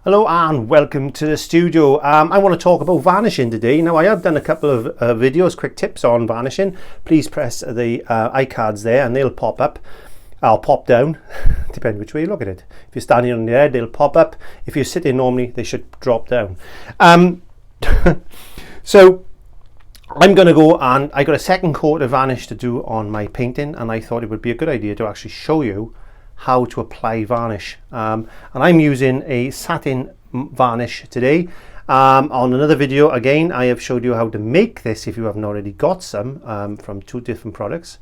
Hello and welcome to the studio. I want to talk about varnishing today. Now I have done a couple of videos, quick tips on varnishing. Please press the iCards there and they'll pop up. I'll pop down, depending which way you look at it. If you're standing on the head, they'll pop up. If you're sitting normally, they should drop down. So I'm going to go, and I got a second coat of varnish to do on my painting, and I thought it would be a good idea to actually show you how to apply varnish. And I'm using a satin varnish today. On another video, again, I have showed you how to make this if you haven't already got some from two different products.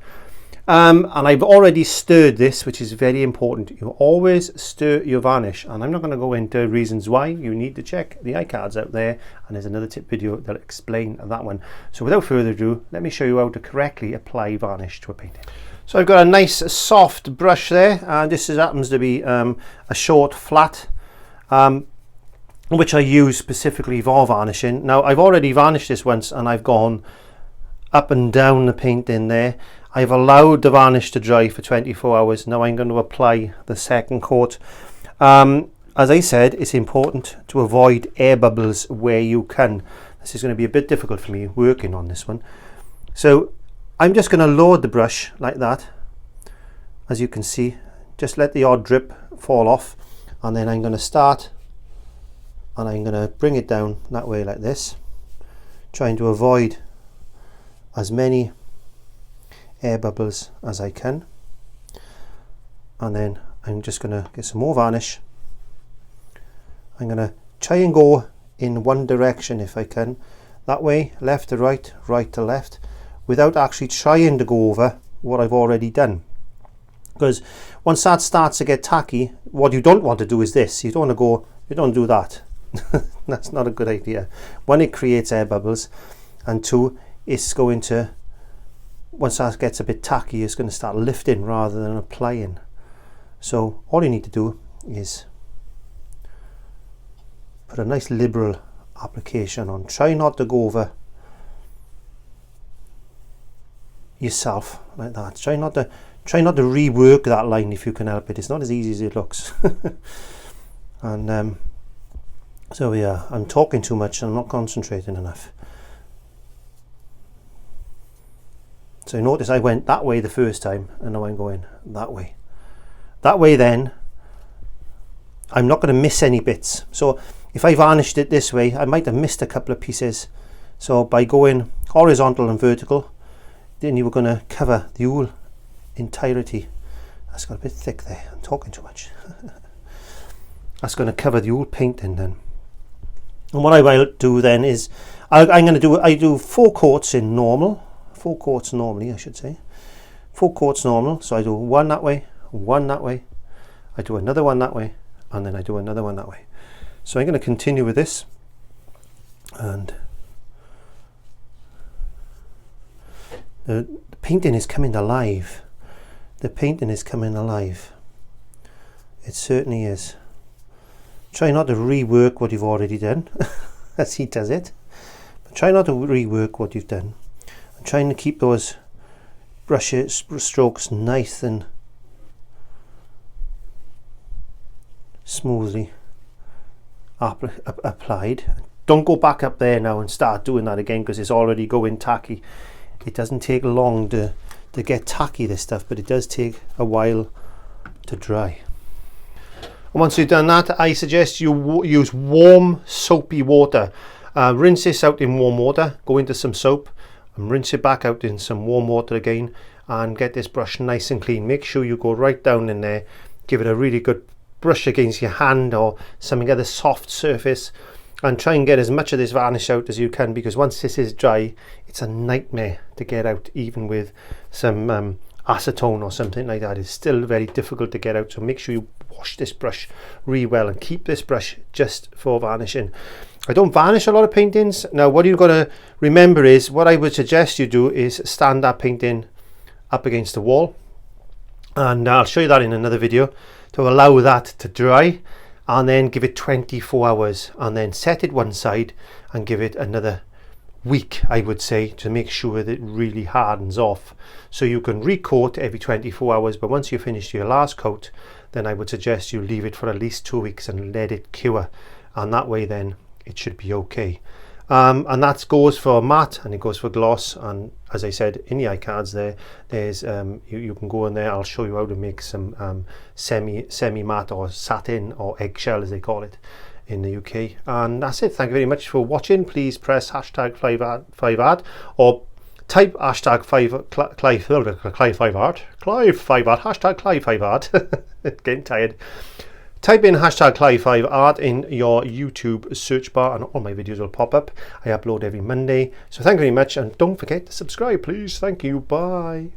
And I've already stirred this, which is very important. You always stir your varnish, and I'm not going to go into reasons why. You need to check the iCards out there, and there's another tip video that'll explain that one. So without further ado, let me show you how to correctly apply varnish to a painting. So I've got a nice soft brush there, and this happens to be a short flat, which I use specifically for varnishing. Now I've already varnished this once, and I've gone up and down the painting there. I've allowed the varnish to dry for 24 hours. Now I'm going to apply the second coat. As I said, it's important to avoid air bubbles where you can. This is going to be a bit difficult for me working on this one. So I'm just going to load the brush like that. As you can see, just let the odd drip fall off, and then I'm going to start and I'm going to bring it down that way like this, trying to avoid as many air bubbles as I can. And then I'm just going to get some more varnish. I'm going to try and go in one direction if I can, that way, left to right, right to left, without actually trying to go over what I've already done. Because once that starts to get tacky, what you don't want to do is this. You don't want to go, you don't do that. That's not a good idea. One, it creates air bubbles, and two, it's going to, once that gets a bit tacky, it's going to start lifting rather than applying. So all you need to do is put a nice liberal application on. Try not to go over yourself like that. Try not to rework that line if you can help it. It's not as easy as it looks. And so yeah, I'm talking too much and I'm not concentrating enough. So notice I went that way the first time, and now I'm going that way. That way then, I'm not going to miss any bits. So if I varnished it this way, I might have missed a couple of pieces. So by going horizontal and vertical, then you were going to cover the whole entirety. That's got a bit thick there. I'm talking too much. That's going to cover the whole painting then. And what I will do then is I do 4 coats in normal. 4 coats normally, I should say. 4 coats normal. So I do one that way, one that way. I do another one that way, and then I do another one that way. So I'm going to continue with this, and the painting is coming alive. The painting is coming alive. It certainly is. Try not to rework what you've already done, as he does it. But try not to rework what you've done. I'm trying to keep those brush strokes nice and smoothly applied. Don't go back up there now and start doing that again, because it's already going tacky. It doesn't take long to get tacky, this stuff, but it does take a while to dry. And once you've done that, I suggest you use warm soapy water. Rinse this out in warm water, go into some soap and rinse it back out in some warm water again, and get this brush nice and clean. Make sure you go right down in there, give it a really good brush against your hand or some other soft surface, and try and get as much of this varnish out as you can, because once this is dry, it's a nightmare to get out. Even with some acetone or something like that, it's still very difficult to get out. So make sure you wash this brush really well and keep this brush just for varnishing. I don't varnish a lot of paintings. Now what you've got to remember is, what I would suggest you do is stand that painting up against the wall, and I'll show you that in another video, to allow that to dry, and then give it 24 hours, and then set it one side and give it another week, I would say, to make sure that it really hardens off. So you can recoat every 24 hours, but once you finish your last coat, then I would suggest you leave it for at least 2 weeks and let it cure, and that way then it should be okay. And that goes for matte and it goes for gloss. And as I said, in the iCards there's you can go in there. I'll show you how to make some semi matte or satin or eggshell as they call it in the UK. And that's it. Thank you very much for watching. Please press hashtag clive5art or type hashtag clive5art, hashtag clive5art. Getting tired. Type in hashtag clive5art in your YouTube search bar and all my videos will pop up. I upload every Monday. So thank you very much, and don't forget to subscribe, please. Thank you. Bye.